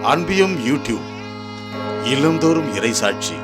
அன்பியும் YouTube இல்லந்தோறும் இறைசாட்சி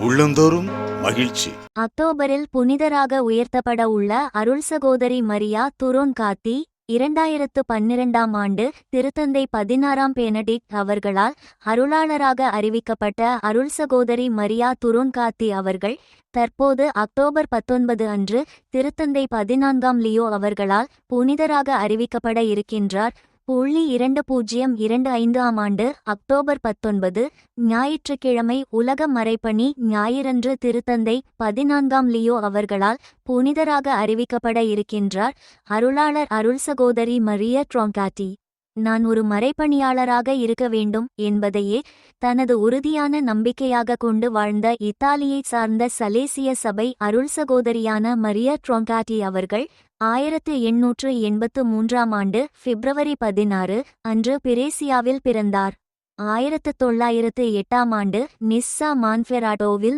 உள்ளந்தோறும் மகிழ்ச்சி. அக்டோபரில் புனிதராக உயர்த்தப்பட உள்ள அருள் சகோதரி மரியா துரோன்காத்தி 2012ஆம் ஆண்டு திருத்தந்தை 16ஆம் பெனடிக்ட் அவர்களால் அருளாளராக அறிவிக்கப்பட்ட அருள் சகோதரி மரியா துரோன்காத்தி அவர்கள் தற்போது அக்டோபர் 19 அன்று திருத்தந்தை 14ஆம் லியோ அவர்களால் புனிதராக அறிவிக்கப்பட இருக்கின்றார். 2025ஆம் ஆண்டு அக்டோபர் 19 ஞாயிற்றுக்கிழமை உலக மறைபணி ஞாயிறன்று திருத்தந்தை 14ஆம் லியோ அவர்களால் புனிதராக அறிவிக்கப்பட இருக்கின்றார். அருளாளர் அருள் சகோதரி மரியா துரோன்காத்தி நான் ஒரு மறைபணியாளராக இருக்க வேண்டும் என்பதையே தனது உறுதியான நம்பிக்கையாக கொண்டு வாழ்ந்த இத்தாலியைச் சார்ந்த சலேசிய சபை அருள் சகோதரியான மரியா துரோன்காட்டி அவர்கள் 1883ஆம் ஆண்டு பிப்ரவரி 16 அன்று பிரேசியாவில் பிறந்தார். 1908ஆம் ஆண்டு நிஸ்ஸா மான்ஃபெராட்டோவில்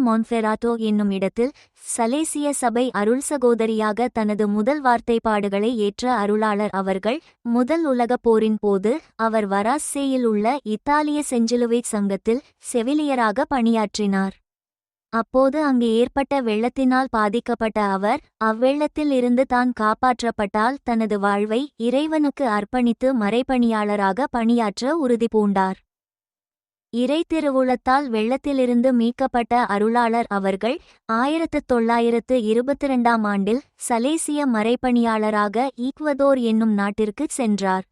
மோன்ஃபெராட்டோ என்னும் இடத்தில் சலேசிய சபை அருள் சகோதரியாக தனது முதல் வார்த்தைப்பாடுகளை ஏற்ற அருளாளர் அவர்கள் முதல் உலகப் போரின் போது அவர் வராஸ்ஸேயில் உள்ள இத்தாலிய செஞ்சிலுவைச் சங்கத்தில் செவிலியராக பணியாற்றினார். அப்போது அங்கு ஏற்பட்ட வெள்ளத்தினால் பாதிக்கப்பட்ட அவர் அவ்வெள்ளத்தில் இருந்து தான் காப்பாற்றப்பட்டால் தனது வாழ்வை இறைவனுக்கு அர்ப்பணித்து மறைபணியாளராக பணியாற்ற உறுதி பூண்டார். இறை திருவுளத்தால் வெள்ளத்திலிருந்து மீட்கப்பட்ட அருளாளர் அவர்கள் 1922ஆம் ஆண்டில் சலேசிய மறைபணியாளராக ஈக்வதோர் என்னும் நாட்டிற்கு சென்றார்.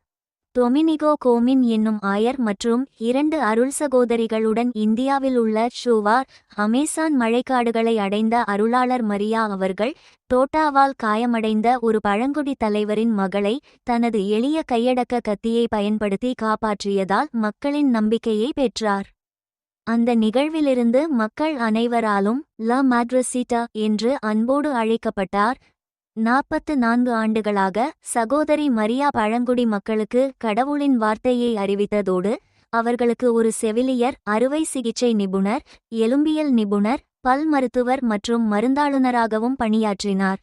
டொமினிகோ கோமின் என்னும் ஆயர் மற்றும் 2 அருள் சகோதரிகளுடன் இந்தியாவில் உள்ள ஷூவார் அமேசான் மழைக்காடுகளை அடைந்த அருளாளர் மரியா அவர்கள் டோட்டாவால் காயமடைந்த ஒரு பழங்குடி தலைவரின் மகளை தனது எளிய கையடக்க கத்தியை பயன்படுத்தி காப்பாற்றியதால் மக்களின் நம்பிக்கையை பெற்றார். அந்த நிகழ்விலிருந்து மக்கள் அனைவராலும் லா மாட்ரசிட்டா என்று அன்போடு அழைக்கப்பட்டார். 44 ஆண்டுகளாக சகோதரி மரியா பழங்குடி மக்களுக்கு கடவுளின் வார்த்தையை அறிவித்ததோடு அவர்களுக்கு ஒரு செவிலியர், அறுவை சிகிச்சை நிபுணர், எலும்பியல் நிபுணர், பல் மருத்துவர் மற்றும் மருந்தாளுநராகவும் பணியாற்றினார்.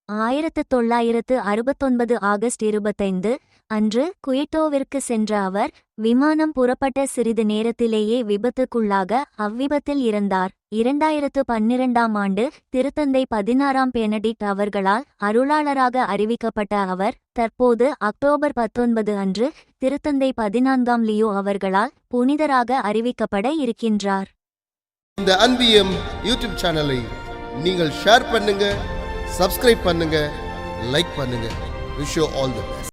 1969 ஆகஸ்ட் 25 அன்று குயிட்டோவிற்கு சென்ற அவர் விமானம் புறப்பட்ட சிறிது நேரத்திலேயே விபத்துக்குள்ளாக அவ்விபத்தில் இறந்தார். 2012ஆம் ஆண்டு திருத்தந்தை 16ஆம் பெனடிக்ட் அவர்களால் அருளாளராக அறிவிக்கப்பட்ட அவர் தற்போது அக்டோபர் 19 அன்று திருத்தந்தை 14ஆம் லியோ அவர்களால் புனிதராக அறிவிக்கப்பட இருக்கின்றார். இந்த அன்பியம் யூடியூப் சேனலை நீங்கள் ஷேர் பண்ணுங்க, சப்ஸ்கிரைப் பண்ணுங்க, லைக் பண்ணுங்க. Wish you all the best.